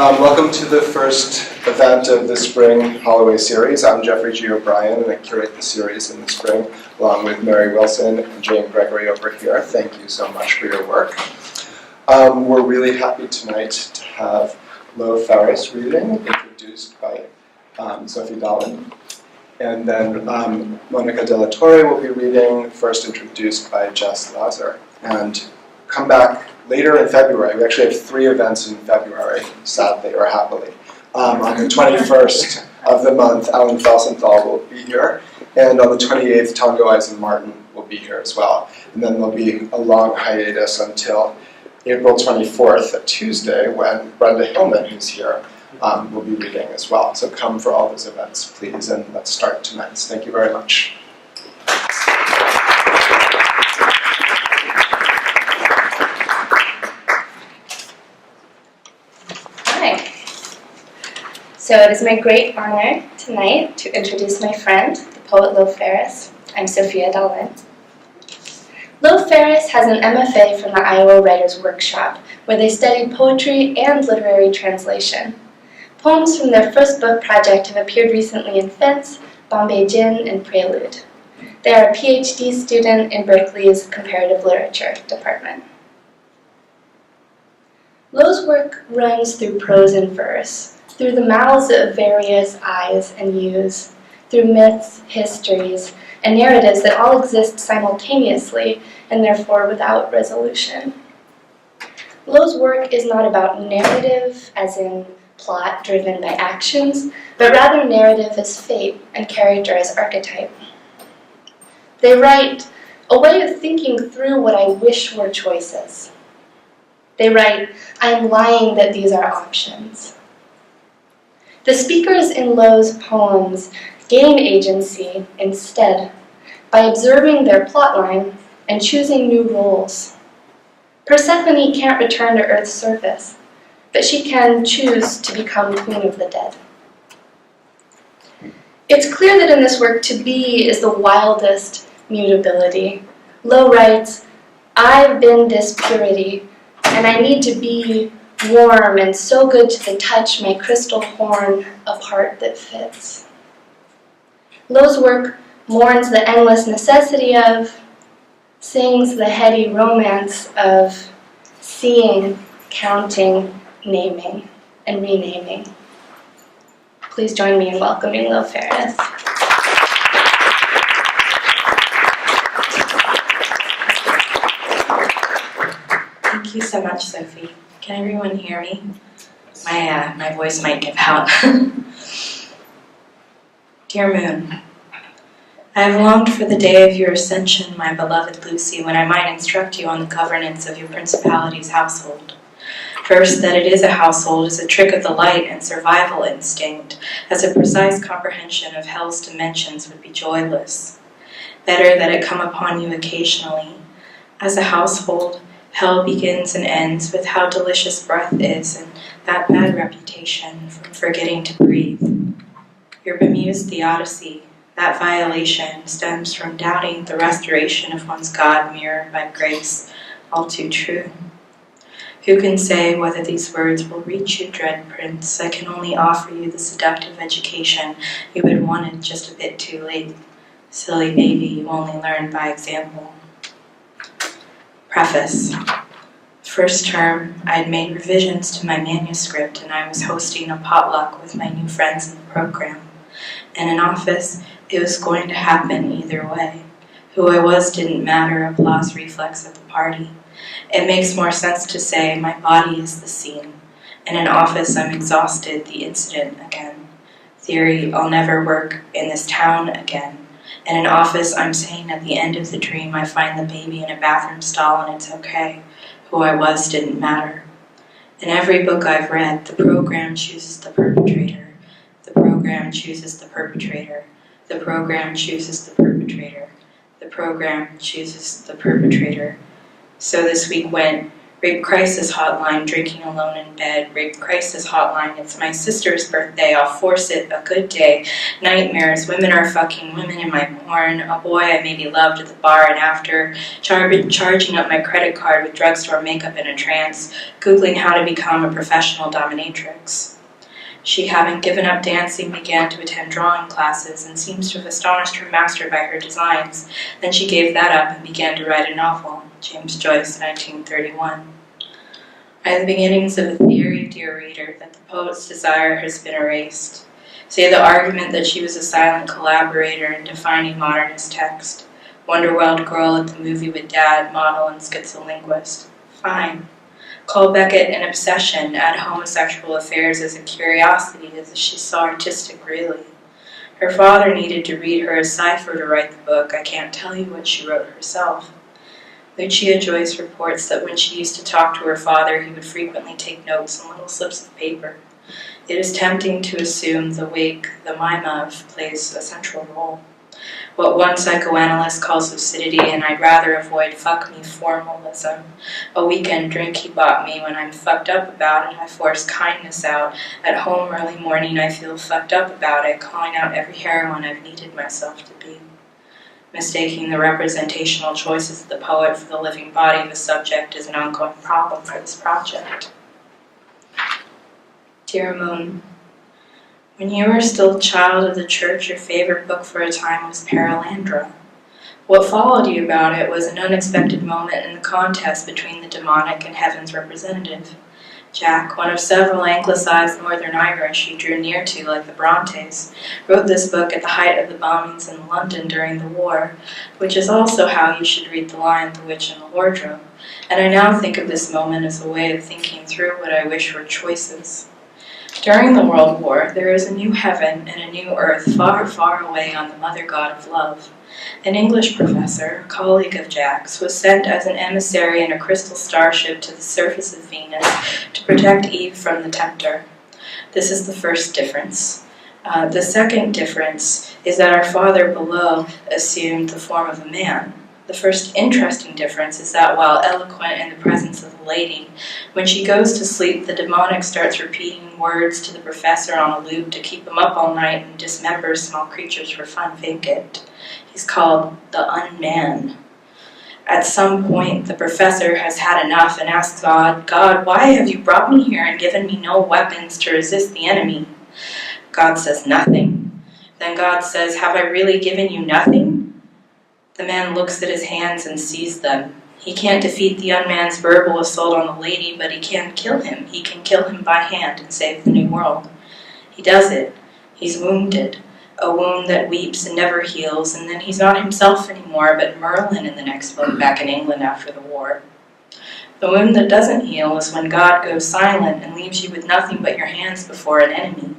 Welcome to the first event of the Spring Holloway series. I'm Jeffrey G. O'Brien, and I curate the series in the spring, along with Mary Wilson and Jane Gregory over here. Thank you so much for your work. We're really happy tonight to have Lo Ferris reading, introduced by Sophie Dallin. And then Mónica de la Torre will be reading, first introduced by Jess Lazar. And come back later in February. We actually have 3 events in February, sadly or happily. On the 21st of the month, Alan Felsenthal will be here. And on the 28th, Tongo Eisen-Martin will be here as well. And then there'll be a long hiatus until April 24th, a Tuesday, when Brenda Hillman, who's here, will be reading as well. So come for all those events, please, and let's start tonight. Thank you very much. So it is my great honor tonight to introduce my friend, the poet Lo Ferris. I'm Sophia Dallin. Lo Ferris has an MFA from the Iowa Writers' Workshop, where they studied poetry and literary translation. Poems from their first book project have appeared recently in Fence, Bombay Gin, and Prelude. They are a PhD student in Berkeley's Comparative Literature department. Lo's work runs through prose and verse, through the mouths of various I's and U's, through myths, histories, and narratives that all exist simultaneously and therefore without resolution. Lo's work is not about narrative, as in plot driven by actions, but rather narrative as fate and character as archetype. They write a way of thinking through what I wish were choices. They write, I am lying that these are options. The speakers in Lo's poems gain agency instead by observing their plotline and choosing new roles. Persephone can't return to Earth's surface, but she can choose to become Queen of the Dead. It's clear that in this work, to be is the wildest mutability. Lo writes, I've been this purity, and I need to be warm and so good to the touch, my crystal horn of heart that fits. Lo's work mourns the endless necessity of, sings the heady romance of seeing, counting, naming, and renaming. Please join me in welcoming Lo Ferris. Thank you so much, Sophie. Can everyone hear me? My voice might give out. Dear Moon, I have longed for the day of your ascension, my beloved Lucy, when I might instruct you on the governance of your principality's household. First, that it is a household is a trick of the light and survival instinct, as a precise comprehension of hell's dimensions would be joyless. Better that it come upon you occasionally. As a household, hell begins and ends with how delicious breath is and that bad reputation from forgetting to breathe. Your bemused theodicy, that violation, stems from doubting the restoration of one's God mirrored by grace, all too true. Who can say whether these words will reach you, dread prince? I can only offer you the seductive education you had wanted just a bit too late. Silly baby, you only learn by example. Preface. First term, I had made revisions to my manuscript and I was hosting a potluck with my new friends in the program. In an office, it was going to happen either way. Who I was didn't matter, applause reflex at the party. It makes more sense to say my body is the scene. In an office, I'm exhausted, the incident again. Theory, I'll never work in this town again. In an office, I'm saying at the end of the dream, I find the baby in a bathroom stall and it's okay. Who I was didn't matter. In every book I've read, the program chooses the perpetrator. The program chooses the perpetrator. The program chooses the perpetrator. The program chooses the perpetrator. So this week went, Rape crisis hotline, drinking alone in bed. Rape crisis hotline, it's my sister's birthday, I'll force it, a good day. Nightmares, women are fucking women in my porn. A boy I maybe loved at the bar and after. Charging up my credit card with drugstore makeup in a trance. Googling how to become a professional dominatrix. She, having given up dancing, began to attend drawing classes and seems to have astonished her master by her designs. Then she gave that up and began to write a novel. James Joyce, 1931. I have the beginnings of a theory, dear reader, that the poet's desire has been erased. Say the argument that she was a silent collaborator in defining modernist text. Wonderweld girl at the movie with dad, model and schizolinguist. Fine. Call Beckett an obsession, add homosexual affairs as a curiosity, as if she saw artistic really. Her father needed to read her a cipher to write the book. I can't tell you what she wrote herself. Lucia Joyce reports that when she used to talk to her father, he would frequently take notes on little slips of paper. It is tempting to assume the wake, the mime-of, plays a central role. What one psychoanalyst calls lucidity, and I'd rather avoid fuck-me formalism. A weekend drink he bought me. When I'm fucked up about it, I force kindness out. At home early morning, I feel fucked up about it, calling out every heroine I've needed myself to be. Mistaking the representational choices of the poet for the living body of the subject is an ongoing problem for this project. Dear Moon, when you were still a child of the church, your favorite book for a time was Paralandra. What followed you about it was an unexpected moment in the contest between the demonic and heaven's representative. Jack, one of several anglicized northern Irish you drew near to like the Brontes, wrote this book at the height of the bombings in London during the war, which is also how you should read The Lion, the Witch, and the Wardrobe. And I now think of this moment as a way of thinking through what I wish were choices. During the World War, there is a new heaven and a new earth far, far away on the mother god of love. An English professor, a colleague of Jack's, was sent as an emissary in a crystal starship to the surface of Venus to protect Eve from the tempter. This is the first difference. The second difference is that our Father below assumed the form of a man. The first interesting difference is that while eloquent in the presence of the lady, when she goes to sleep, the demonic starts repeating words to the professor on a loop to keep him up all night and dismembers small creatures for fun vacant. He's called the Unman. At some point, the professor has had enough and asks God, God, why have you brought me here and given me no weapons to resist the enemy? God says nothing. Then God says, have I really given you nothing? The man looks at his hands and sees them. He can't defeat the Unman's verbal assault on the lady, but he can kill him. He can kill him by hand and save the new world. He does it. He's wounded. A wound that weeps and never heals, and then he's not himself anymore, but Merlin in the next book back in England after the war. The wound that doesn't heal is when God goes silent and leaves you with nothing but your hands before an enemy.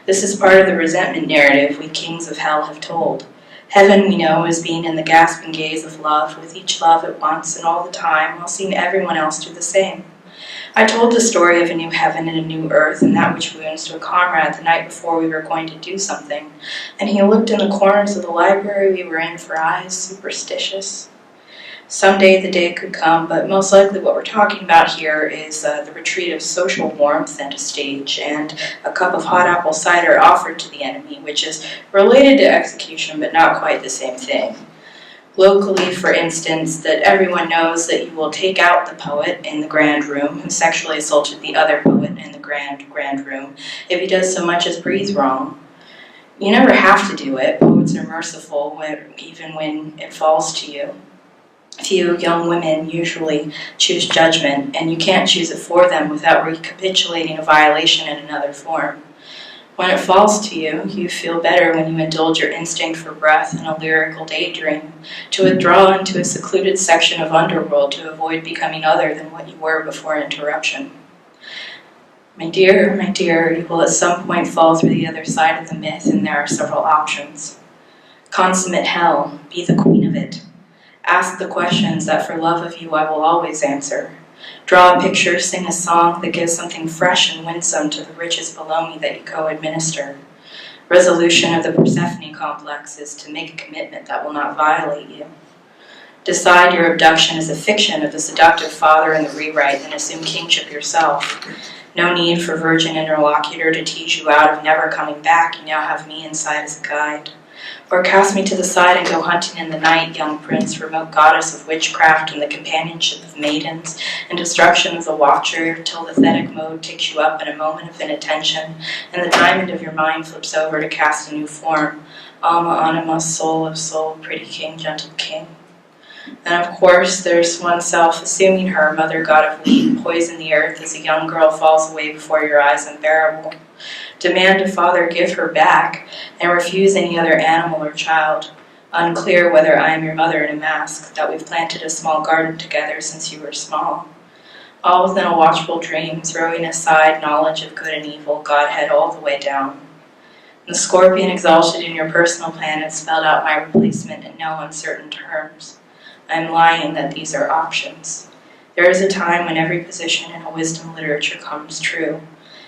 This is part of the resentment narrative we kings of hell have told. Heaven, we know, is being in the gasping gaze of love, with each love at once and all the time, while seeing everyone else do the same. I told the story of a new heaven and a new earth, and that which wounds to a comrade the night before we were going to do something, and he looked in the corners of the library we were in for eyes superstitious. Someday the day could come, but most likely what we're talking about here is the retreat of social warmth and a stage, and a cup of hot apple cider offered to the enemy, which is related to execution but not quite the same thing. Locally, for instance, that everyone knows that you will take out the poet in the grand room who sexually assaulted the other poet in the grand room if he does so much as breathe wrong. You never have to do it. Poets are merciful even when it falls to you. Few young women usually choose judgment, and you can't choose it for them without recapitulating a violation in another form. When it falls to you, you feel better when you indulge your instinct for breath in a lyrical daydream, to withdraw into a secluded section of underworld to avoid becoming other than what you were before interruption. My dear, you will at some point fall through the other side of the myth, and there are several options. Consummate hell, be the queen of it. Ask the questions that for love of you I will always answer. Draw a picture, sing a song that gives something fresh and winsome to the riches below me that you co-administer. Resolution of the Persephone complex is to make a commitment that will not violate you. Decide your abduction is a fiction of the seductive father in the rewrite and assume kingship yourself. No need for virgin interlocutor to tease you out of never coming back. You now have me inside as a guide. Or cast me to the side and go hunting in the night, young prince, remote goddess of witchcraft and the companionship of maidens, and destruction of the watcher, till the thetic mode takes you up in a moment of inattention, and the diamond of your mind flips over to cast a new form. Alma anima, soul of soul, pretty king, gentle king. And of course, there's oneself, assuming her, mother god of weed, poison the earth as a young girl falls away before your eyes unbearable. Demand a father give her back, and refuse any other animal or child. Unclear whether I am your mother in a mask, that we've planted a small garden together since you were small. All within a watchful dream, throwing aside knowledge of good and evil, Godhead all the way down. The scorpion exalted in your personal planet spelled out my replacement in no uncertain terms. I am lying that these are options. There is a time when every position in a wisdom literature comes true.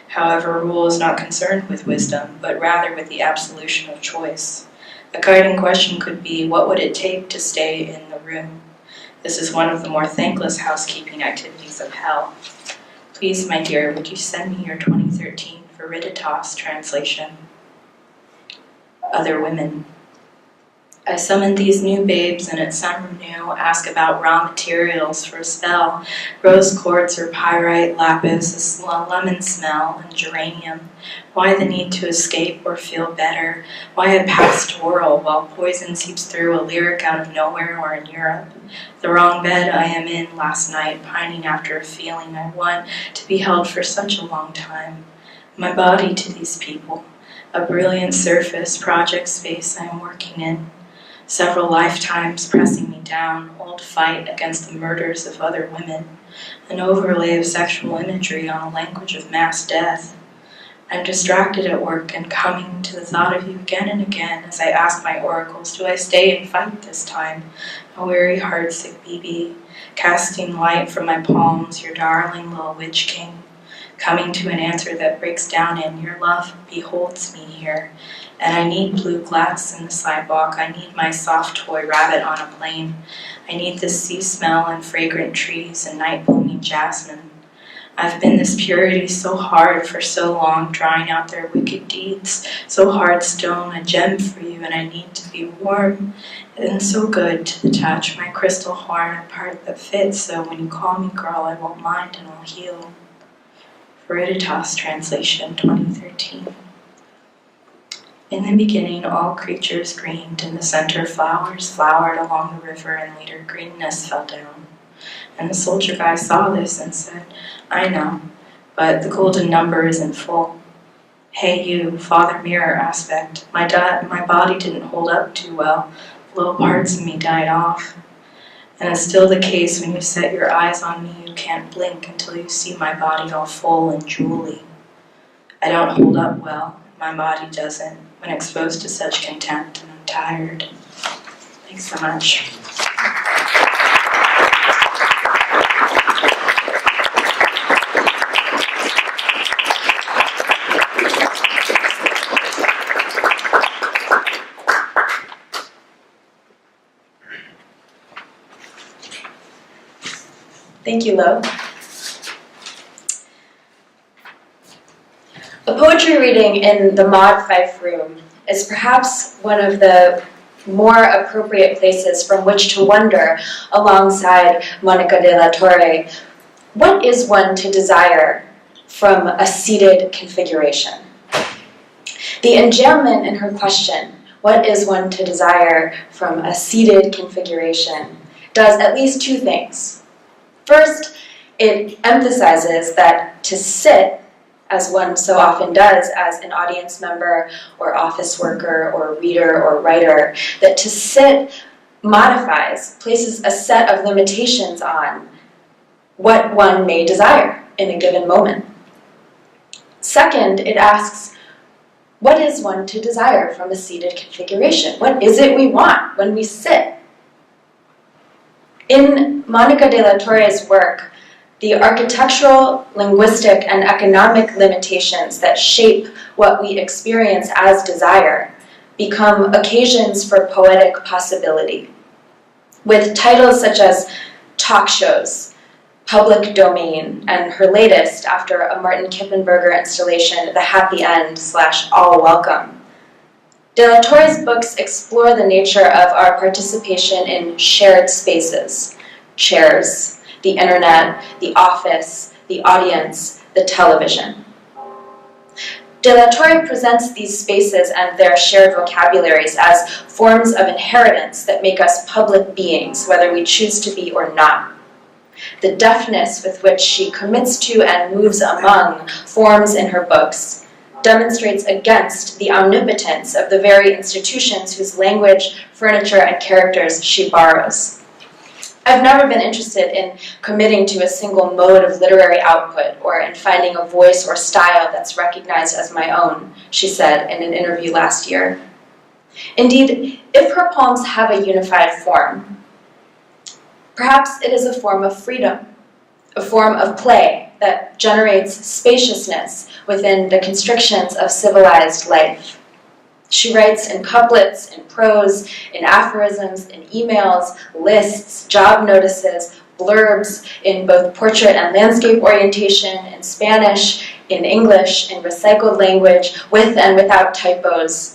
However, rule is not concerned with wisdom, but rather with the absolution of choice. A guiding question could be, what would it take to stay in the room? This is one of the more thankless housekeeping activities of hell. Please, my dear, would you send me your 2013 Veritas translation? Other women. I summoned these new babes, and at some new ask about raw materials for a spell, rose quartz or pyrite, lapis, a lemon smell, and geranium. Why the need to escape or feel better? Why a pastoral while poison seeps through a lyric out of nowhere or in Europe? The wrong bed I am in last night, pining after a feeling I want to be held for such a long time. My body to these people, a brilliant surface, project space I am working in. Several lifetimes pressing me down, old fight against the murders of other women, an overlay of sexual imagery on a language of mass death. I'm distracted at work and coming to the thought of you again and again as I ask my oracles, do I stay and fight this time? A weary, heartsick BB, casting light from my palms, your darling little witch king, coming to an answer that breaks down in your love beholds me here. And I need blue glass in the sidewalk. I need my soft toy rabbit on a plane. I need the sea smell and fragrant trees and night blooming jasmine. I've been this purity so hard for so long, drawing out their wicked deeds. So hard stone, a gem for you, and I need to be warm and so good to the touch. My crystal horn, a part that fits, so when you call me girl, I won't mind and I'll heal. Veritas translation, 2013. In the beginning, all creatures greened. In the center, flowers flowered along the river, and later greenness fell down. And the soldier guy saw this and said, I know, but the golden number isn't full. Hey you, father mirror aspect, my body didn't hold up too well. Little parts of me died off. And it's still the case when you set your eyes on me, you can't blink until you see my body all full and jewelly. I don't hold up well, my body doesn't, when exposed to such contempt, and I'm tired. Thanks so much. Thank you, Lo. A poetry reading in the Maud Fife room is perhaps one of the more appropriate places from which to wonder, alongside Mónica de la Torre, what is one to desire from a seated configuration? The enjambment in her question, what is one to desire from a seated configuration, does at least two things. First, it emphasizes that to sit, as one so often does as an audience member or office worker or reader or writer, that to sit modifies, places a set of limitations on what one may desire in a given moment. Second, it asks, what is one to desire from a seated configuration? What is it we want when we sit? In Mónica de la Torre's work, the architectural, linguistic, and economic limitations that shape what we experience as desire become occasions for poetic possibility. with titles such as talk shows, public domain, and her latest, after a Martin Kippenberger installation, The Happy End / All Welcome. De la Torre's books explore the nature of our participation in shared spaces, chairs, the internet, the office, the audience, the television. De la Torre presents these spaces and their shared vocabularies as forms of inheritance that make us public beings, whether we choose to be or not. The deftness with which she commits to and moves among forms in her books demonstrates against the omnipotence of the very institutions whose language, furniture, and characters she borrows. I've never been interested in committing to a single mode of literary output or in finding a voice or style that's recognized as my own, she said in an interview last year. Indeed, if her poems have a unified form, perhaps it is a form of freedom, a form of play that generates spaciousness within the constrictions of civilized life. She writes in couplets, in prose, in aphorisms, in emails, lists, job notices, blurbs, in both portrait and landscape orientation, in Spanish, in English, in recycled language, with and without typos.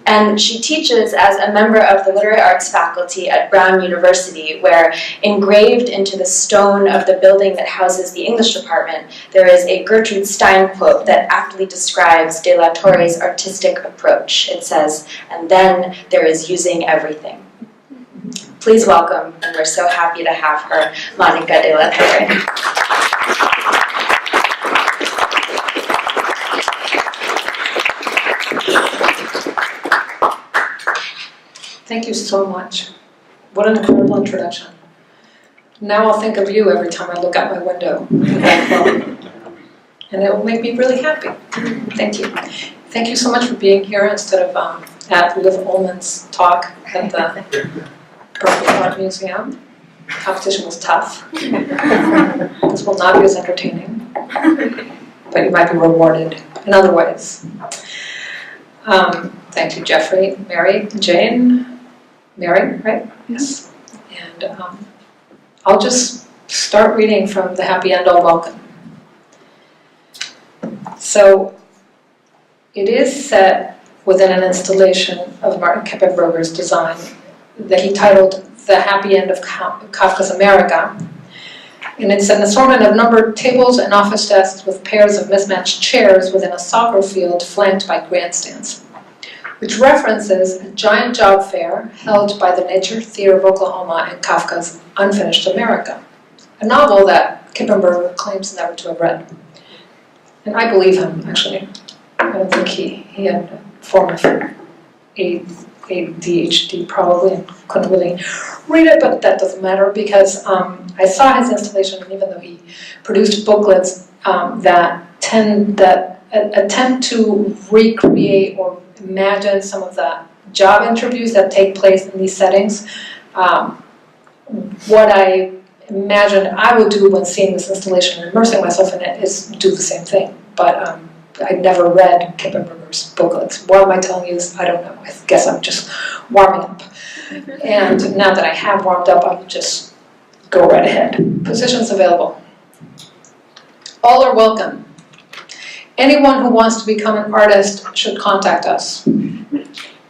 And she teaches as a member of the Literary Arts faculty at Brown University, where engraved into the stone of the building that houses the English department, there is a Gertrude Stein quote that aptly describes De la Torre's artistic approach. It says, "And then there is using everything." Please welcome, and we're so happy to have her, Mónica de la Torre. Thank you so much. What an incredible introduction. Now I'll think of you every time I look out my window with that phone. And it will make me really happy. Thank you. Thank you so much for being here instead of at Liv Ullman's talk at the Berkeley Art Museum. Competition was tough. This will not be as entertaining, but you might be rewarded in other ways. Thank you, Jeffrey, Mary, Jane. Mary, right? Yes. And I'll just start reading from The Happy End, All Welcome. So, it is set within an installation of Martin Kippenberger's design that he titled The Happy End of Kafka's America. And it's an assortment of numbered tables and office desks with pairs of mismatched chairs within a soccer field flanked by grandstands, which references a giant job fair held by the Nature Theater of Oklahoma and Kafka's Unfinished America, a novel that Kippenberger claims never to have read. And I believe him, actually. I don't think he had a form of ADHD probably and couldn't really read it, but that doesn't matter because I saw his installation, and even though he produced booklets that attempt to recreate or imagine some of the job interviews that take place in these settings. What I imagined I would do when seeing this installation and immersing myself in it is do the same thing. But I never read Kippenberger's booklets. What am I telling you this? I don't know. I guess I'm just warming up. And now that I have warmed up, I'll just go right ahead. Positions available. All are welcome. Anyone who wants to become an artist should contact us.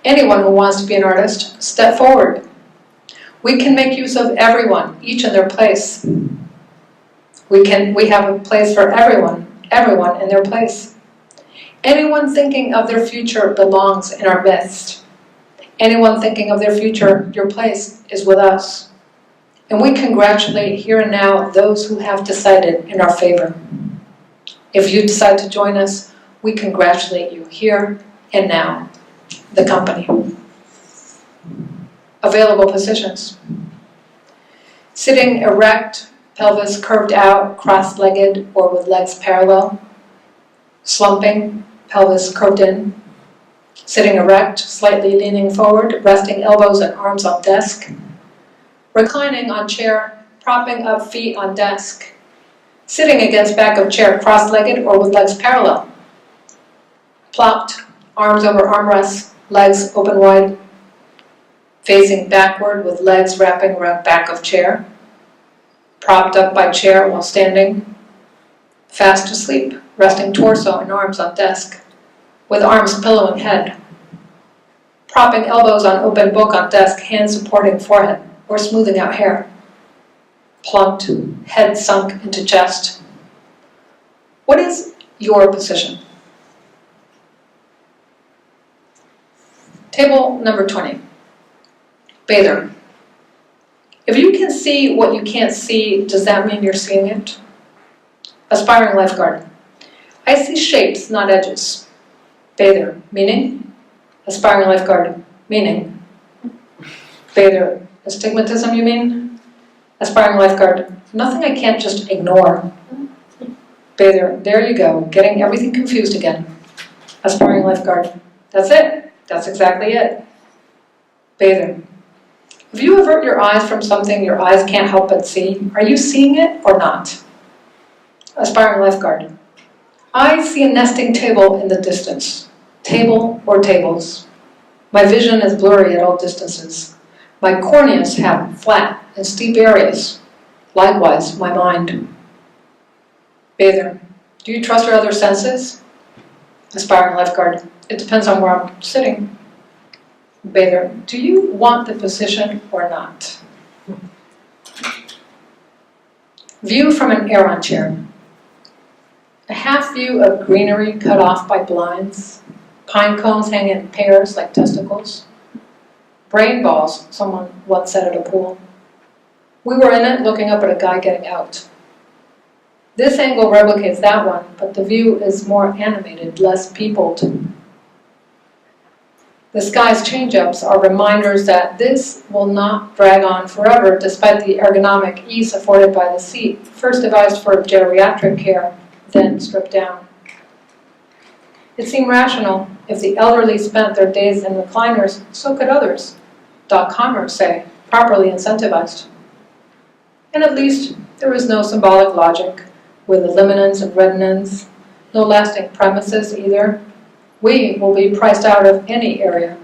Anyone who wants to be an artist, step forward. We can make use of everyone, each in their place. We have a place for everyone in their place. Anyone thinking of their future belongs in our midst. Anyone thinking of their future, your place is with us. And we congratulate here and now those who have decided in our favor. If you decide to join us, we congratulate you here and now, the company. Available positions. Sitting erect, pelvis curved out, cross-legged or with legs parallel. Slumping, pelvis curved in. Sitting erect, slightly leaning forward, resting elbows and arms on desk. Reclining on chair, propping up feet on desk. Sitting against back of chair, cross-legged or with legs parallel. Plopped, arms over armrests, legs open wide. facing backward with legs wrapping around back of chair, propped up by chair while standing, fast asleep, resting torso and arms on desk, with arms pillowing head, propping elbows on open book on desk, hands supporting forehead or smoothing out hair, plunked, head sunk into chest. What is your position? Table number 20. Bather. If you can see what you can't see, does that mean you're seeing it? Aspiring lifeguard. I see shapes, not edges. Bather. Meaning? Aspiring lifeguard. Meaning? Bather. Astigmatism, you mean? Aspiring lifeguard. Nothing I can't just ignore. Bather. There you go. Getting everything confused again. Aspiring lifeguard. That's it. That's exactly it. Bather. If you avert your eyes from something your eyes can't help but see, are you seeing it or not? Aspiring lifeguard. I see a nesting table in the distance. Table or tables. My vision is blurry at all distances. My corneas have flat and steep areas. Likewise, my mind. Bather. Do you trust your other senses? Aspiring lifeguard. It depends on where I'm sitting. Bather. Do you want the position or not? View from an air-on chair. A half view of greenery cut off by blinds, pine cones hanging in pairs like testicles, brain balls, someone once said at a pool. We were in it looking up at a guy getting out. This angle replicates that one, but the view is more animated, less peopled. The sky's change-ups are reminders that this will not drag on forever despite the ergonomic ease afforded by the seat, first devised for geriatric care, then stripped down. It seemed rational. If the elderly spent their days in recliners, so could others. .comers say, properly incentivized. And at least there is no symbolic logic with eliminans and retinins, no lasting premises either. We will be priced out of any area.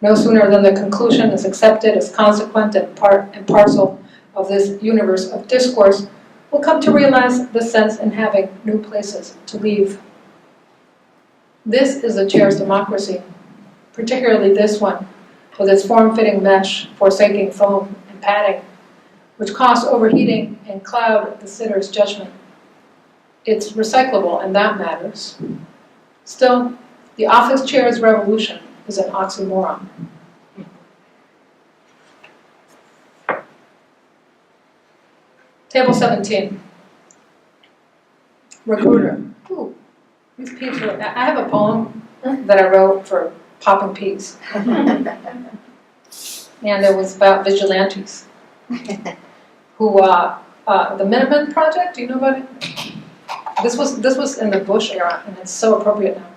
No sooner than the conclusion is accepted as consequent and part and parcel of this universe of discourse, we'll come to realize the sense in having new places to leave. This is a chair's democracy, particularly this one, with its form-fitting mesh, forsaking foam and padding, which costs overheating and cloud the sitter's judgment. It's recyclable, and that matters. Still, the office chair's revolution is an oxymoron. Table 17. Recruiter. Ooh, these peas are, I have a poem that I wrote for popping peas. And it was about vigilantes. Who, the Minutemen Project, do you know about it? This was in the Bush era, and it's so appropriate now.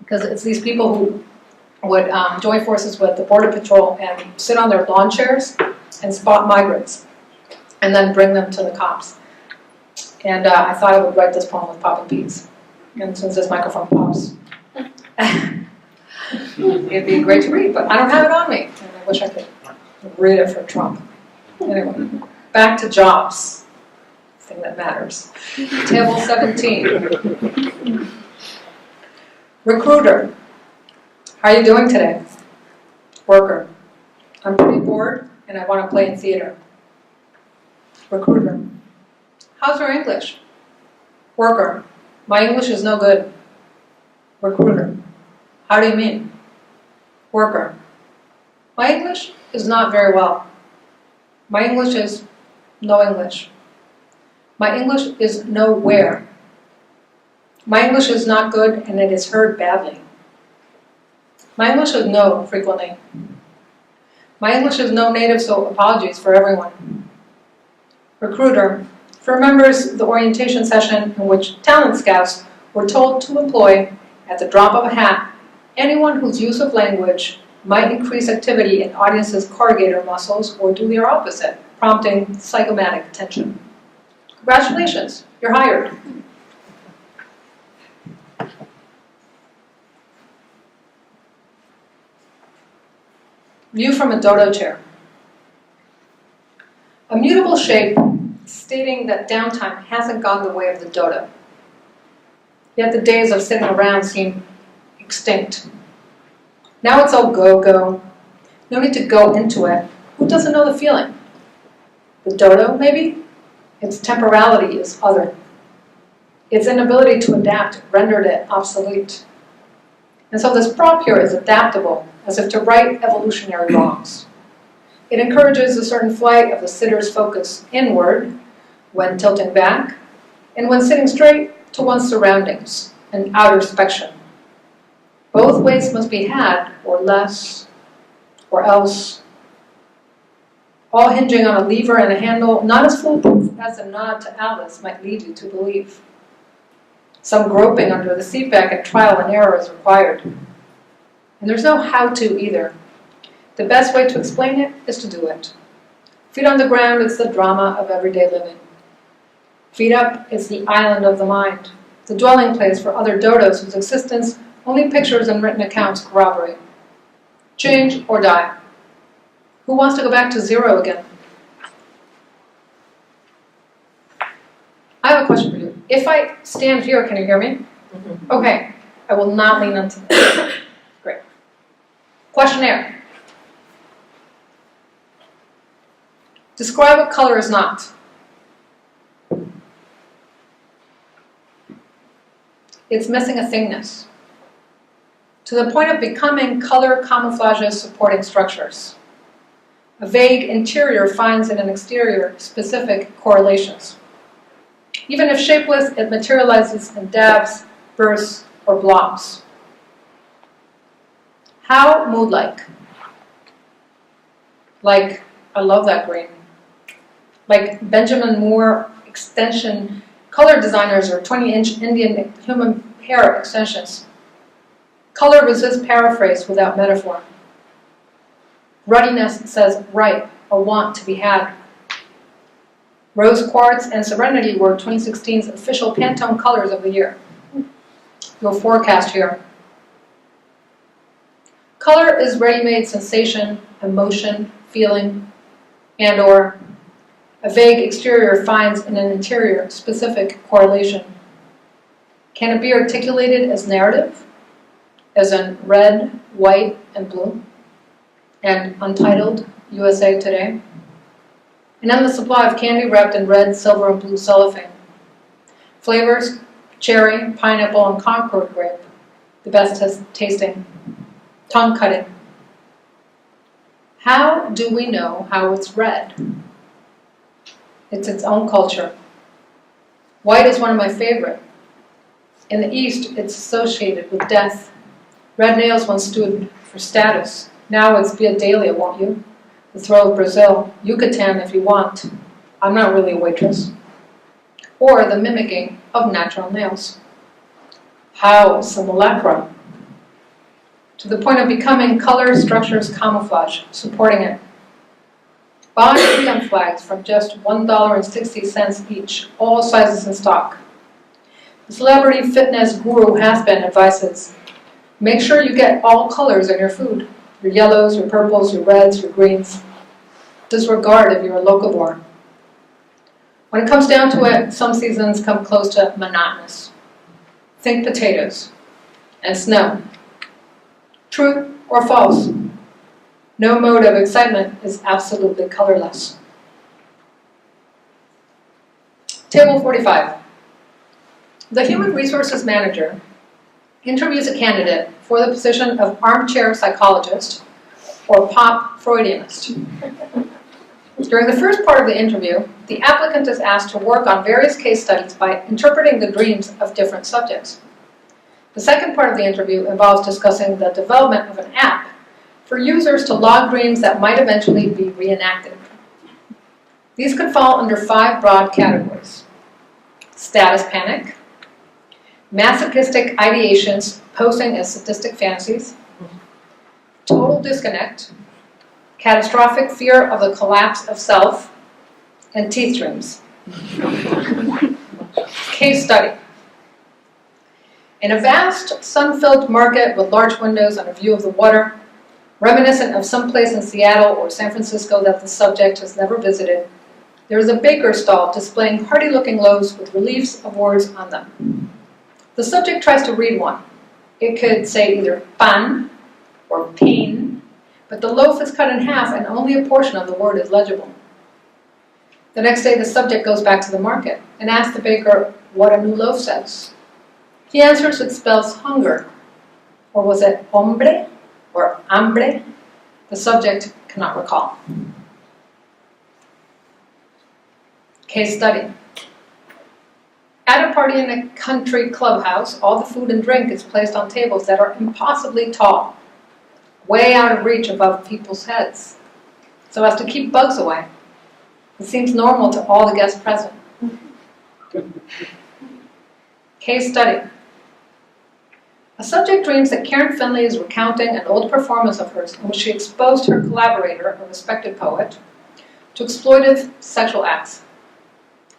Because it's these people who would join forces with the Border Patrol and sit on their lawn chairs and spot migrants, and then bring them to the cops. And I thought I would write this poem with popping peas. And since this microphone pops, it'd be great to read, but I don't have it on me. And I wish I could read it for Trump. Anyway, back to jobs. Thing that matters. Table 17. Recruiter. How are you doing today? Worker. I'm pretty bored and I want to play in theater. Recruiter. How's your English? Worker. My English is no good. Recruiter. How do you mean? Worker. My English is not very well. My English is no English. My English is nowhere. My English is not good and it is heard badly. My English is no frequently. My English is no native, so apologies for everyone. Recruiter. Remembers the orientation session in which talent scouts were told to employ, at the drop of a hat, anyone whose use of language might increase activity in audience's corrugator muscles or do their opposite, prompting psychomatic tension. Congratulations, you're hired. View from a dodo chair. A mutable shape stating that downtime hasn't gone the way of the dodo. Yet the days of sitting around seem extinct. Now it's all go-go. No need to go into it. Who doesn't know the feeling? The dodo, maybe? Its temporality is other. Its inability to adapt rendered it obsolete. And so this prop here is adaptable, as if to right evolutionary wrongs. It encourages a certain flight of the sitter's focus inward when tilting back, and when sitting straight to one's surroundings, an outer spection. Both ways must be had, or less, or else. All hinging on a lever and a handle, not as foolproof as a nod to Alice might lead you to believe. Some groping under the seat back and trial and error is required. And there's no how-to either. The best way to explain it is to do it. Feet on the ground, it's the drama of everyday living. Feet up, it's the island of the mind, the dwelling place for other dodos whose existence only pictures and written accounts corroborate. Change or die. Who wants to go back to zero again? I have a question for you. If I stand here, can you hear me? Okay, I will not lean into this. Great. Questionnaire. Describe what color is not. It's missing a thingness. To the point of becoming, color camouflages supporting structures. A vague interior finds in an exterior specific correlations. Even if shapeless, it materializes in dabs, bursts, or blobs. How mood-like? Like, I love that green. Like Benjamin Moore extension color designers or 20-inch Indian human hair extensions. Color resists paraphrase without metaphor. Ruddiness says right, a want to be had. Rose Quartz and Serenity were 2016's official Pantone colors of the year. Your forecast here. Color is ready-made sensation, emotion, feeling, and/or a vague exterior finds in an interior specific correlation. Can it be articulated as narrative, as in red, white, and blue, and Untitled, USA Today? An endless supply of candy wrapped in red, silver, and blue cellophane. Flavors, cherry, pineapple, and Concord grape, the best tasting. Tongue cutting. How do we know how it's red? It's its own culture. White is one of my favorite. In the East, it's associated with death. Red nails once stood for status. Now it's Via Dalia, won't you? The throw of Brazil. Yucatan if you want. I'm not really a waitress. Or the mimicking of natural nails. How simulacra. To the point of becoming, color structures camouflage, supporting it. Buy freedom flags from just $1.60 each, all sizes in stock. The celebrity fitness guru has-been advises, make sure you get all colors in your food. Your yellows, your purples, your reds, your greens. Disregard if you're a locavore. When it comes down to it, some seasons come close to monotonous. Think potatoes and snow. True or false? No mode of excitement is absolutely colorless. Table 45. The Human Resources Manager interviews a candidate for the position of armchair psychologist or pop Freudianist. During the first part of the interview, the applicant is asked to work on various case studies by interpreting the dreams of different subjects. The second part of the interview involves discussing the development of an app for users to log dreams that might eventually be reenacted. These could fall under 5 broad categories: status panic, masochistic ideations posing as sadistic fantasies, total disconnect, catastrophic fear of the collapse of self, and teeth dreams. Case study. In a vast, sun-filled market with large windows and a view of the water, Reminiscent of some place in Seattle or San Francisco that the subject has never visited, there is a baker's stall displaying hearty-looking loaves with reliefs of words on them. The subject tries to read one. It could say either pan or pain, but the loaf is cut in half and only a portion of the word is legible. The next day the subject goes back to the market and asks the baker what a new loaf says. He answers it spells hunger, or was it hombre or hambre? The subject cannot recall. Case study. At a party in a country clubhouse, all the food and drink is placed on tables that are impossibly tall, way out of reach above people's heads, so as to keep bugs away. It seems normal to all the guests present. Case study. A subject dreams that Karen Finley is recounting an old performance of hers in which she exposed her collaborator, a respected poet, to exploitive sexual acts.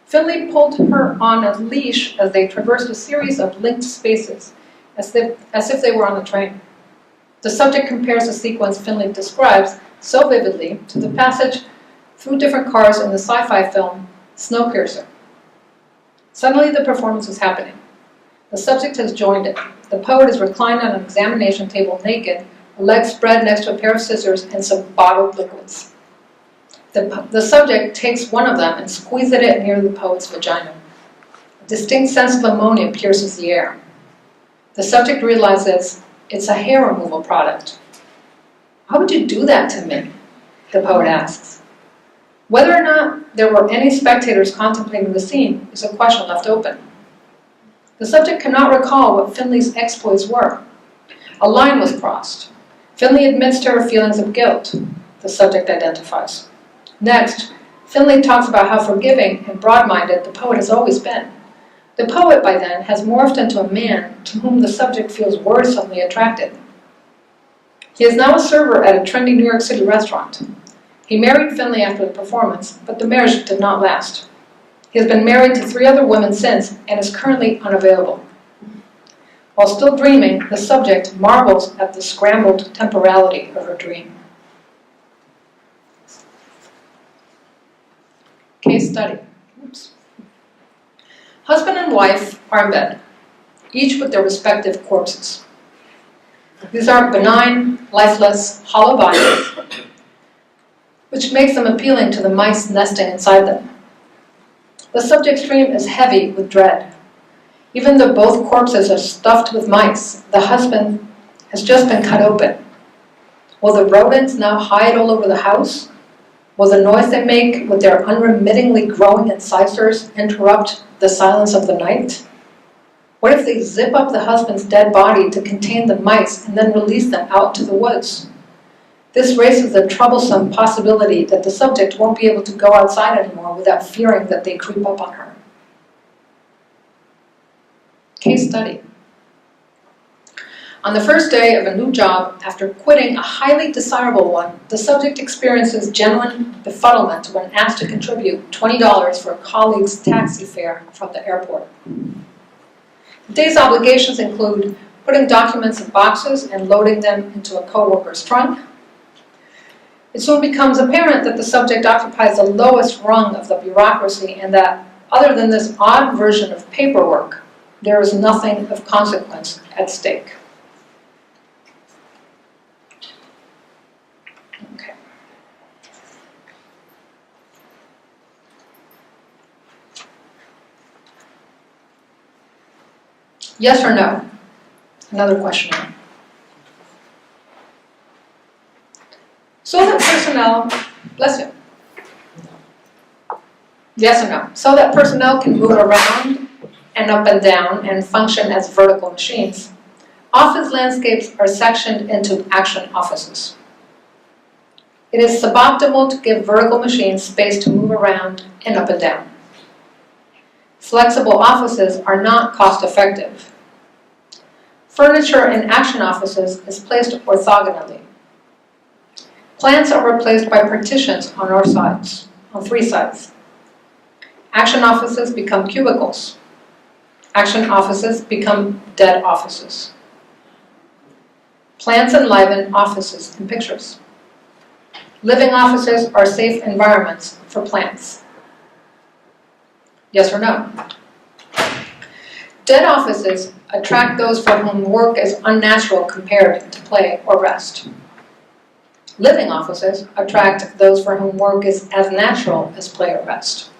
Finley pulled her on a leash as they traversed a series of linked spaces, as if they were on a train. The subject compares the sequence Finley describes so vividly to the passage through different cars in the sci-fi film Snowpiercer. Suddenly the performance is happening. The subject has joined it. The poet is reclined on an examination table naked, a leg spread next to a pair of scissors and some bottled liquids. The subject takes one of them and squeezes it near the poet's vagina. A distinct sense of ammonia pierces the air. The subject realizes it's a hair removal product. Why would you do that to me? The poet asks. Whether or not there were any spectators contemplating the scene is a question left open. The subject cannot recall what Finley's exploits were. A line was crossed. Finley admits to her feelings of guilt. The subject identifies. Next, Finley talks about how forgiving and broad-minded the poet has always been. The poet, by then, has morphed into a man to whom the subject feels worrisomely attracted. He is now a server at a trendy New York City restaurant. He married Finley after the performance, but the marriage did not last. He has been married to 3 other women since and is currently unavailable. While still dreaming, the subject marvels at the scrambled temporality of her dream. Case study. Oops. Husband and wife are in bed, each with their respective corpses. These are benign, lifeless, hollow bodies, which makes them appealing to the mice nesting inside them. The subject's dream is heavy with dread. Even though both corpses are stuffed with mice, the husband has just been cut open. Will the rodents now hide all over the house? Will the noise they make with their unremittingly growing incisors interrupt the silence of the night? What if they zip up the husband's dead body to contain the mice and then release them out to the woods? This raises the troublesome possibility that the subject won't be able to go outside anymore without fearing that they creep up on her. Case study. On the first day of a new job, after quitting a highly desirable one, the subject experiences genuine befuddlement when asked to contribute $20 for a colleague's taxi fare from the airport. The day's obligations include putting documents in boxes and loading them into a coworker's trunk. It soon becomes apparent that the subject occupies the lowest rung of the bureaucracy and that, other than this odd version of paperwork, there is nothing of consequence at stake. Okay. Yes or no? Another question now. So that personnel, bless you. Yes or no? So that personnel can move around and up and down and function as vertical machines, office landscapes are sectioned into action offices. It is suboptimal to give vertical machines space to move around and up and down. Flexible offices are not cost-effective. Furniture in action offices is placed orthogonally. Plants are replaced by partitions on our sides, on 3 sides. Action offices become cubicles. Action offices become dead offices. Plants enliven offices and pictures. Living offices are safe environments for plants. Yes or no? Dead offices attract those for whom work is unnatural compared to play or rest. Living offices attract those for whom work is as natural as play or rest.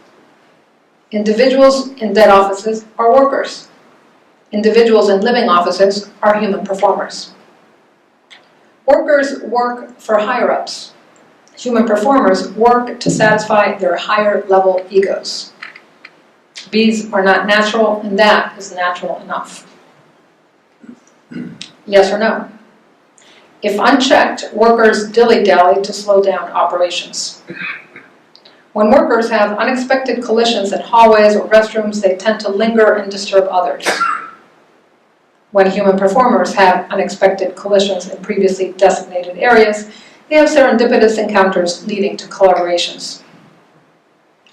Individuals in dead offices are workers. Individuals in living offices are human performers. Workers work for higher-ups. Human performers work to satisfy their higher-level egos. Bees are not natural, and that is natural enough. Yes or no? If unchecked, workers dilly-dally to slow down operations. When workers have unexpected collisions in hallways or restrooms, they tend to linger and disturb others. When human performers have unexpected collisions in previously designated areas, they have serendipitous encounters leading to collaborations.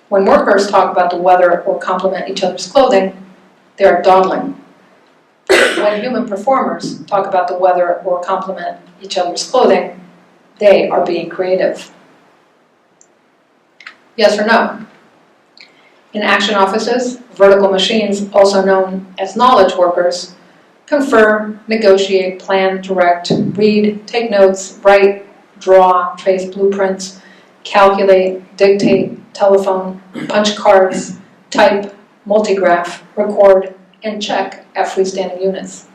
When workers talk about the weather or compliment each other's clothing, they are dawdling. When human performers talk about the weather or compliment each other's clothing, they are being creative. Yes or no? In action offices, vertical machines, also known as knowledge workers, confer, negotiate, plan, direct, read, take notes, write, draw, trace blueprints, calculate, dictate, telephone, punch cards, type, multigraph, record, and check at freestanding units.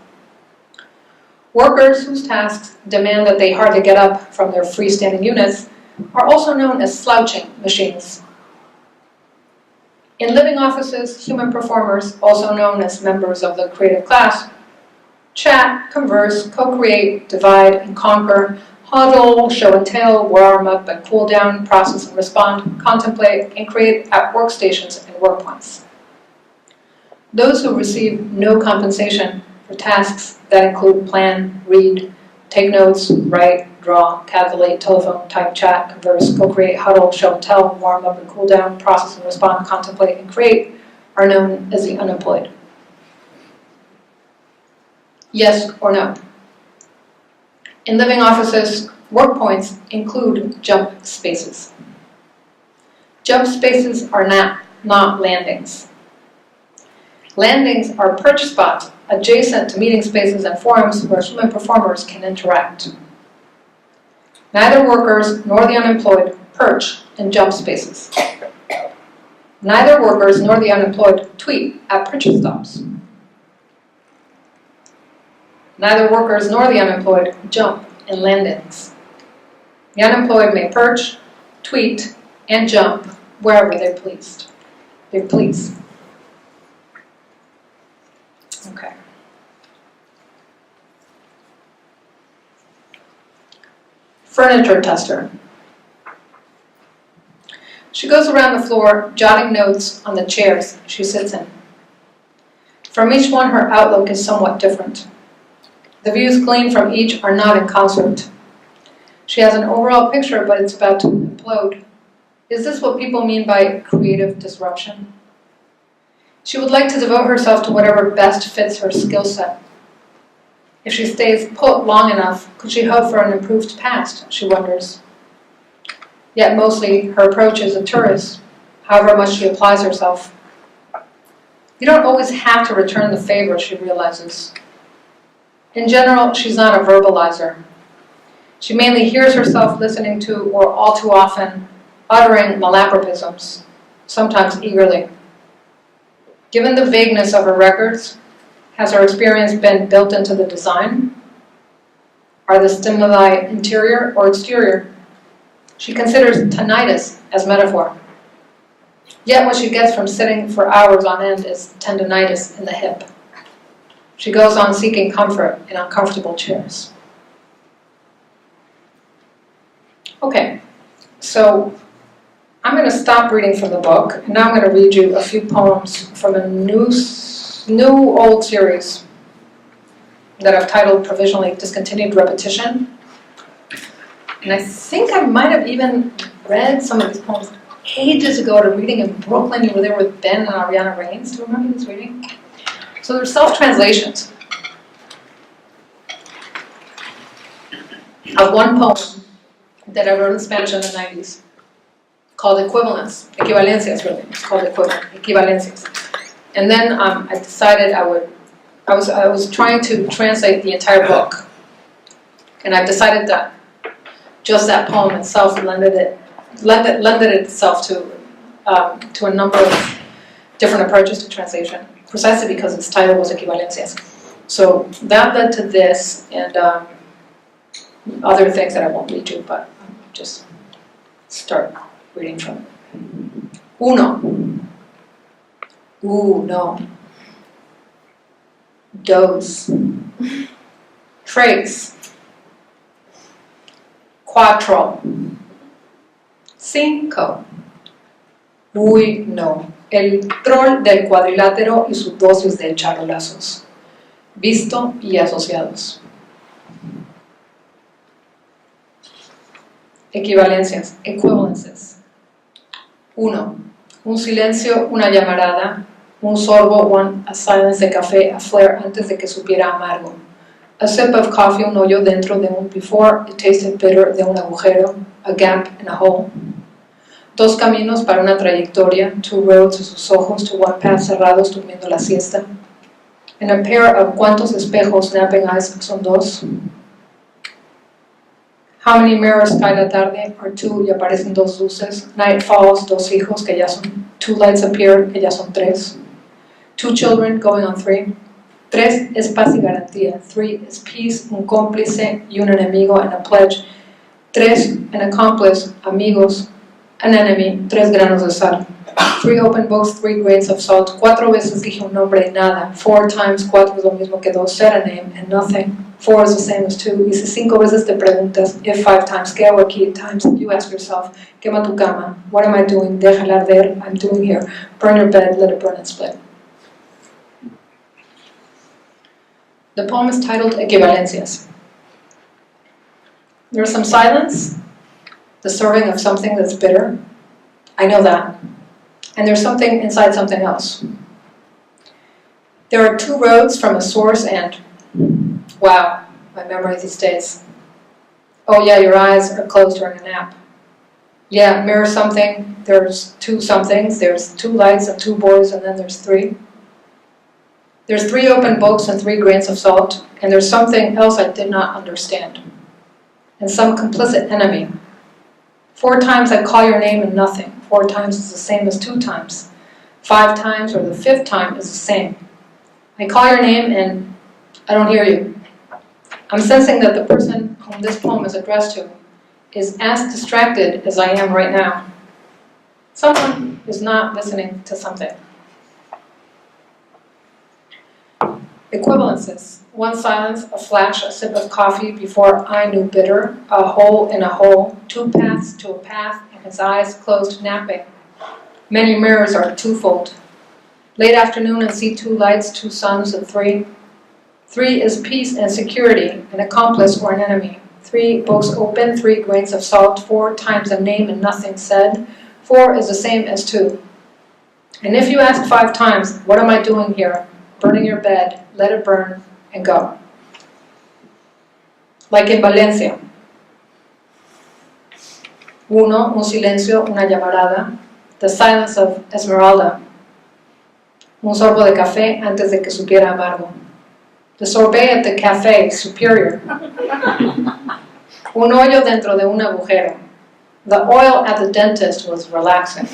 Workers whose tasks demand that they hardly get up from their freestanding units are also known as slouching machines. In living offices, human performers, also known as members of the creative class, chat, converse, co-create, divide and conquer, huddle, show and tell, warm up and cool down, process and respond, contemplate, and create at workstations and work points. Those who receive no compensation for tasks that include plan, read, take notes, write, draw, calculate, telephone, type, chat, converse, co-create, huddle, show and tell, warm up and cool down, process and respond, contemplate, and create are known as the unemployed. Yes or no? In living offices, work points include jump spaces. Jump spaces are not landings. Landings are perch spots adjacent to meeting spaces and forums where human performers can interact. Neither workers nor the unemployed perch in jump spaces. Neither workers nor the unemployed tweet at perch stops. Neither workers nor the unemployed jump in landings. The unemployed may perch, tweet, and jump wherever they please. Okay. Furniture tester. She goes around the floor, jotting notes on the chairs she sits in. From each one, her outlook is somewhat different. The views gleaned from each are not in concert. She has an overall picture, but it's about to implode. Is this what people mean by creative disruption? She would like to devote herself to whatever best fits her skill set. If she stays put long enough, could she hope for an improved past, she wonders. Yet mostly, her approach is a tourist, however much she applies herself. You don't always have to return the favor, she realizes. In general, she's not a verbalizer. She mainly hears herself listening to, or all too often, uttering malapropisms, sometimes eagerly. Given the vagueness of her records, has her experience been built into the design? Are the stimuli interior or exterior? She considers tinnitus as metaphor. Yet what she gets from sitting for hours on end is tendinitis in the hip. She goes on seeking comfort in uncomfortable chairs. Okay, so I'm going to stop reading from the book, and now I'm going to read you a few poems from a new old series that I've titled provisionally Discontinued Repetition. And I think I might have even read some of these poems ages ago at a reading in Brooklyn. You were there with Ben and Ariana Reigns. Do you remember this reading? So they're self-translations. of one poem that I wrote in Spanish in the 90s called Equivalence. Equivalencias, really. It's called Equivalencias. And then I decided I was trying to translate the entire book. And I decided that just that poem itself lended itself to a number of different approaches to translation, precisely because its title was Equivalencias. So that led to this and other things that I won't read you, but just start reading from it. Uno. Dos. Tres. Cuatro. Cinco. Uy, no. El troll del cuadrilátero y su dosis de charolazos. Visto y asociados. Equivalencias. Equivalences. 1. Un silencio, una llamarada. Un sorbo, a silence de café, a flare antes de que supiera amargo. A sip of coffee, un hoyo dentro de un before it tasted bitter, de un agujero, a gap in a hole. 2 caminos para una trayectoria, 2 roads a sus ojos, to one path cerrados durmiendo la siesta. And a pair of cuántos espejos, napping eyes, son 2. How many mirrors cae la tarde, are 2 y aparecen 2 luces. Night falls, 2 hijos que ya son 2 lights appear, que ya son 3. 2 children going on 3. 3 es paz y garantía. 3 is peace, un cómplice y un enemigo, and a pledge. 3 an accomplice, amigos, an enemy, 3 granos de sal. 3 open books, 3 grains of salt. 4 veces dije un nombre y nada. 4 times 4 es lo mismo que 2. Said a name and nothing. 4 is the same as 2. Y si 5 veces te preguntas, if 5 times, ¿qué hago aquí? Times, you ask yourself, quema tu cama. What am I doing? Déjala arder. I'm doing here. Burn your bed, let it burn and split. The poem is titled Equivalencias. There's some silence, the serving of something that's bitter. I know that. And there's something inside something else. There are 2 roads from a source and, wow, my memory these days. Oh yeah, your eyes are closed during a nap. Yeah, mirror something, there's 2 somethings, there's 2 lights and 2 boys, and then there's 3. There's 3 open books and 3 grains of salt, and there's something else I did not understand. And some complicit enemy. 4 times I call your name and nothing. 4 times is the same as 2 times. 5 times or the 5th time is the same. I call your name and I don't hear you. I'm sensing that the person whom this poem is addressed to is as distracted as I am right now. Someone is not listening to something. Equivalences. 1 silence, a flash, a sip of coffee before I knew bitter, a hole in a hole, 2 paths to a path, and his eyes closed napping. Many mirrors are twofold. Late afternoon and see 2 lights, 2 suns, and 3. 3 is peace and security, an accomplice or an enemy. 3 books open, 3 grains of salt, 4 times a name and nothing said. 4 is the same as 2. And if you ask 5 times, what am I doing here? Burning your bed, let it burn, and go. Like in Valencia. 1, un silencio, una llamarada. The silence of Esmeralda. Un sorbo de café antes de que supiera amargo. The sorbet at the café, superior. Un hoyo dentro de un agujero. The oil at the dentist was relaxing.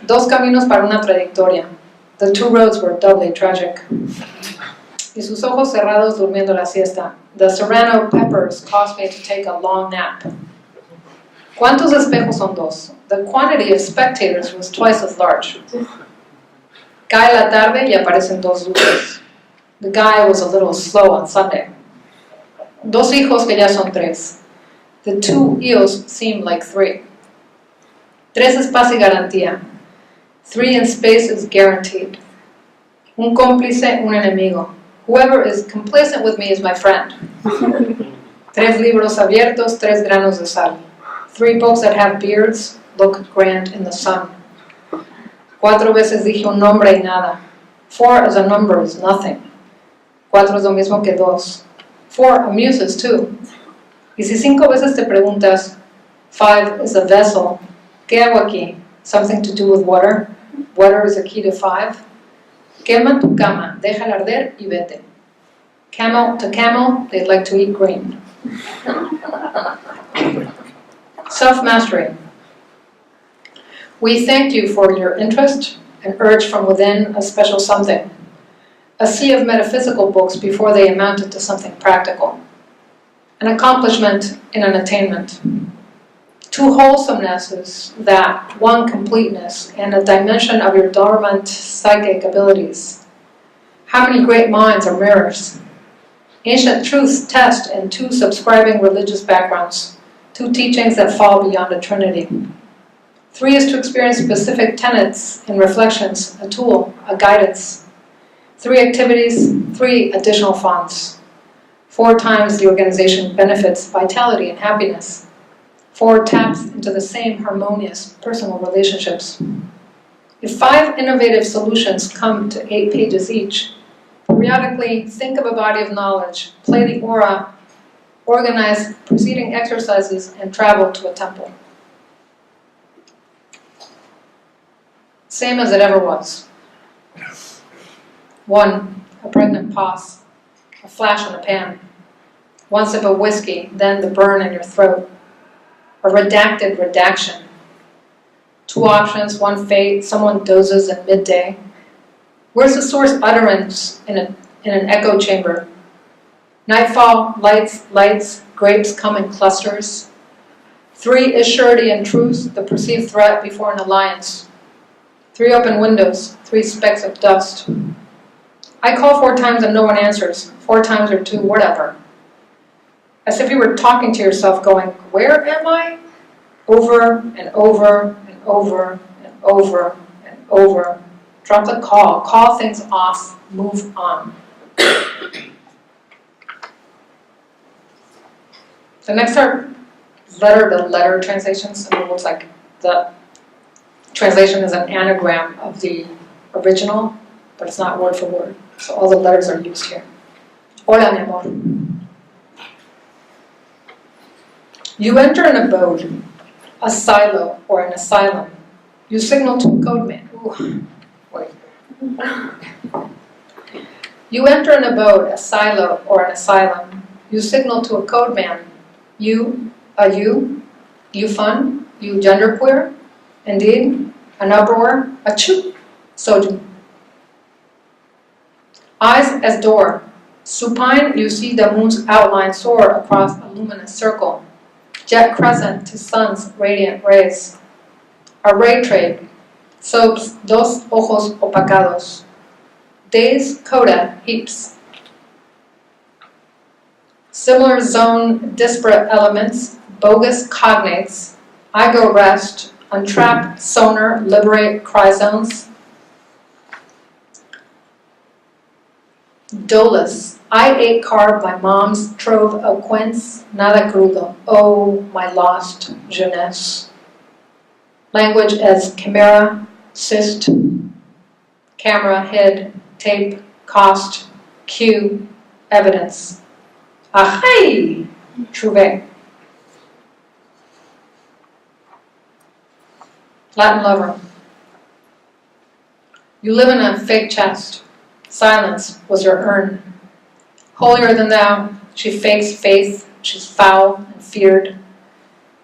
2 caminos para una trayectoria. The 2 roads were doubly tragic. Y sus ojos cerrados durmiendo la siesta. The serrano peppers caused me to take a long nap. ¿Cuántos espejos son 2? The quantity of spectators was twice as large. Cae la tarde y aparecen 2 luces. The guy was a little slow on Sunday. 2 hijos que ya son 3. The 2 hijos seemed like 3. 3 es paz y garantía. 3 in space is guaranteed. Un cómplice, un enemigo. Whoever is complacent with me is my friend. 3 libros abiertos, 3 granos de sal. 3 books that have beards look grand in the sun. 4 veces dije un nombre y nada. 4 as a number is nothing. 4 es lo mismo que 2. 4 amuses too. Y si 5 veces te preguntas, 5 is a vessel, ¿qué hago aquí? Something to do with water. Water is a key to 5. Quema tu cama, déjala arder y vete. Camel to camel, they'd like to eat green. Self-mastery. We thank you for your interest and urge from within a special something. A sea of metaphysical books before they amounted to something practical. An accomplishment in an attainment. 2 wholesomenesses, that 1 completeness, and a dimension of your dormant psychic abilities. How many great minds are mirrors? Ancient truths test in 2 subscribing religious backgrounds, 2 teachings that fall beyond a trinity. 3 is to experience specific tenets and reflections, a tool, a guidance. 3 activities, 3 additional funds. 4 times the organization benefits vitality and happiness. 4 taps into the same harmonious personal relationships. If 5 innovative solutions come to 8 pages each, periodically think of a body of knowledge, play the aura, organize preceding exercises, and travel to a temple. Same as it ever was. 1, a pregnant pause, a flash in a pan. 1 sip of whiskey, then the burn in your throat. A redacted redaction. 2 options, 1 fate, someone dozes at midday. Where's the source utterance in an echo chamber? Nightfall, lights, grapes come in clusters. 3 is surety and truth, the perceived threat before an alliance. 3 open windows, 3 specks of dust. I call 4 times and no one answers. 4 times or 2, whatever. As if you were talking to yourself going, where am I? Over and over and over and over and over. Drop the call things off, move on. The next are letter-to-letter translations. In other words, like the translation is an anagram of the original, but it's not word for word. So all the letters are used here. Hola, mi amor. You enter an abode, a silo or an asylum. You signal to a codeman. You enter an abode, a silo or an asylum. You signal to a codeman. You, you fun, you genderqueer, indeed, an uproar, a choo, soju. Eyes as door. Supine, you see the moon's outline soar across a luminous circle. Jet crescent to sun's radiant rays. A ray trade. Soaps, dos ojos opacados. Days, coda, heaps. Similar zone, disparate elements, bogus cognates. I go rest, untrap, sonar, liberate, cry zones. Dolus. I ate carb my mom's trove of quince, nada crudo. Oh, my lost jeunesse. Language as chimera, cyst, camera, head, tape, cost, cue, evidence. Ahai! Trouvé. Latin lover. You live in a fake chest. Silence was your urn. Holier than thou, she fakes faith, she's foul and feared.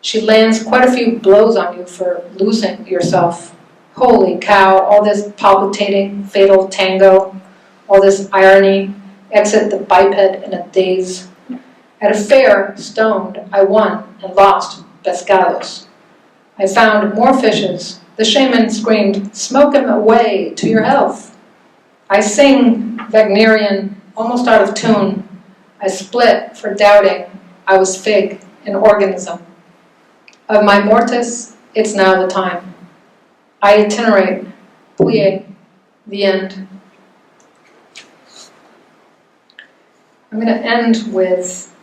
She lands quite a few blows on you for losing yourself. Holy cow, all this palpitating, fatal tango, all this irony, exit the biped in a daze. At a fair, stoned, I won and lost pescados. I found more fishes. The shaman screamed, smoke him away to your health. I sing Wagnerian, almost out of tune. I split for doubting I was fig, an organism. Of my mortis, it's now the time. I itinerate, plie, the end. I'm going to end with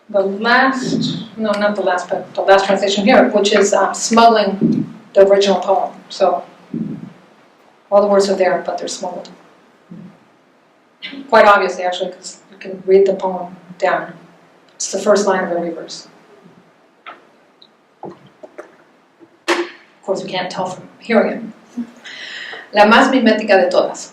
the last, no, not the last, but the last translation here, which is smuggling the original poem. So all the words are there, but they're smuggled. Quite obviously, actually, because you can read the poem down. It's the first line of every verse. Of course, we can't tell from hearing it. La más mimética de todas.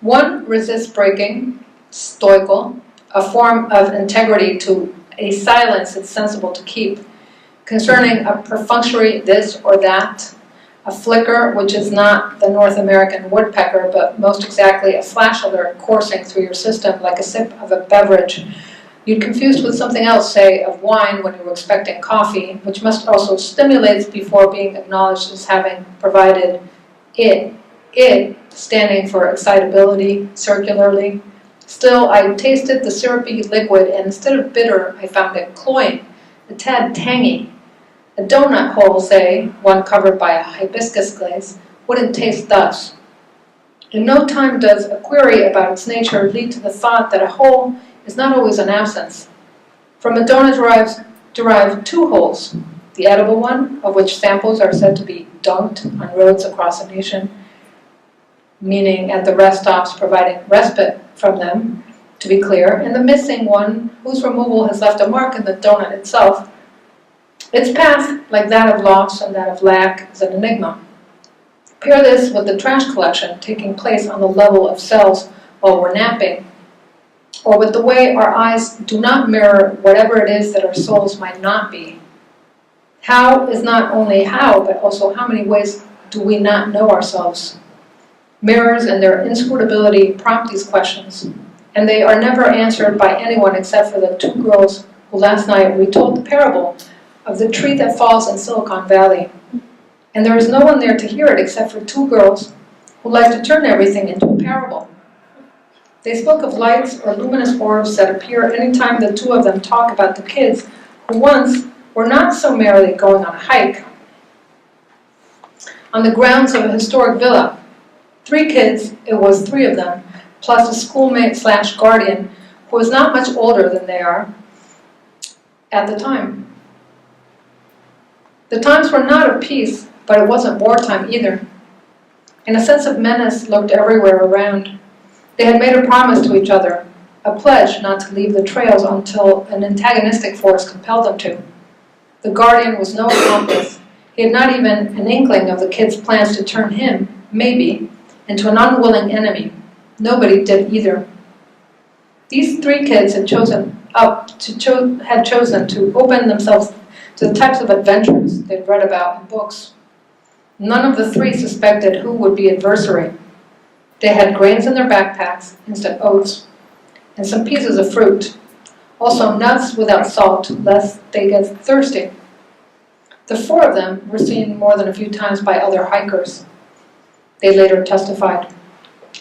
One resists breaking, stoical, a form of integrity to a silence it's sensible to keep, concerning a perfunctory this or that, a flicker which is not the North American woodpecker, but most exactly a flash alert coursing through your system like a sip of a beverage you'd confused with something else, say, of wine when you were expecting coffee, which must also stimulate before being acknowledged as having provided it standing for excitability, circularly. Still, I tasted the syrupy liquid, and instead of bitter, I found it cloying, a tad tangy. A donut hole, say, one covered by a hibiscus glaze, wouldn't taste thus. In no time does a query about its nature lead to the thought that a hole is not always an absence. From a donut derive two holes, the edible one, of which samples are said to be dunked on roads across the nation, meaning at the rest stops providing respite from them, to be clear, and the missing one, whose removal has left a mark in the donut itself. Its path, like that of loss and that of lack, is an enigma. Pair this with the trash collection taking place on the level of cells while we're napping, or with the way our eyes do not mirror whatever it is that our souls might not be. How is not only how, but also how many ways do we not know ourselves? Mirrors and their inscrutability prompt these questions, and they are never answered by anyone except for the two girls who last night retold the parable of the tree that falls in Silicon Valley. And there is no one there to hear it except for two girls who like to turn everything into a parable. They spoke of lights or luminous orbs that appear anytime the two of them talk about the kids who once were not so merrily going on a hike on the grounds of a historic villa. 3 kids, it was 3 of them, plus a schoolmate/guardian who was not much older than they are at the time. The times were not of peace, but it wasn't wartime either. And a sense of menace lurked everywhere around. They had made a promise to each other, a pledge not to leave the trails until an antagonistic force compelled them to. The guardian was no accomplice. He had not even an inkling of the kids' plans to turn him, maybe, into an unwilling enemy. Nobody did either. These 3 kids had chosen to open themselves to the types of adventures they'd read about in books. None of the 3 suspected who would be adversary. They had grains in their backpacks, instant oats, and some pieces of fruit. Also nuts without salt, lest they get thirsty. The 4 of them were seen more than a few times by other hikers. They later testified.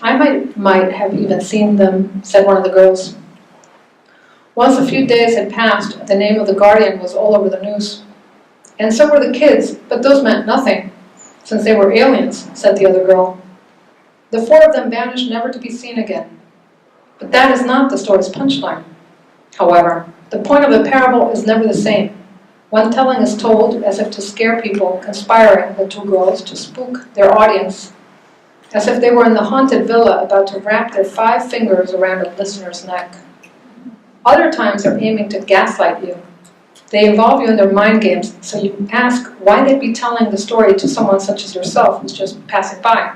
I might have even seen them, said one of the girls. Once a few days had passed, the name of the guardian was all over the news. And so were the kids, but those meant nothing, since they were aliens, said the other girl. The 4 of them vanished never to be seen again. But that is not the story's punchline. However, the point of the parable is never the same. One telling is told as if to scare people, conspiring the 2 girls to spook their audience, as if they were in the haunted villa about to wrap their 5 fingers around a listener's neck. Other times they're aiming to gaslight you. They involve you in their mind games, so you ask why they'd be telling the story to someone such as yourself who's just passing by.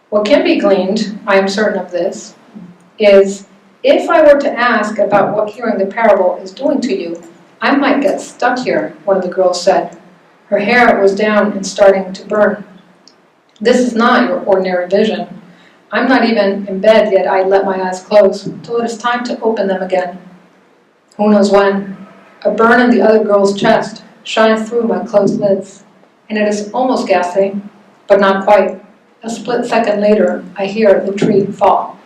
What can be gleaned, I am certain of this, is if I were to ask about what hearing the parable is doing to you, I might get stuck here, one of the girls said. Her hair was down and starting to burn. This is not your ordinary vision. I'm not even in bed yet I let my eyes close, till it is time to open them again. Who knows when? A burn in the other girl's chest shines through my closed lids, and it is almost ghastly, but not quite. A split second later, I hear the tree fall.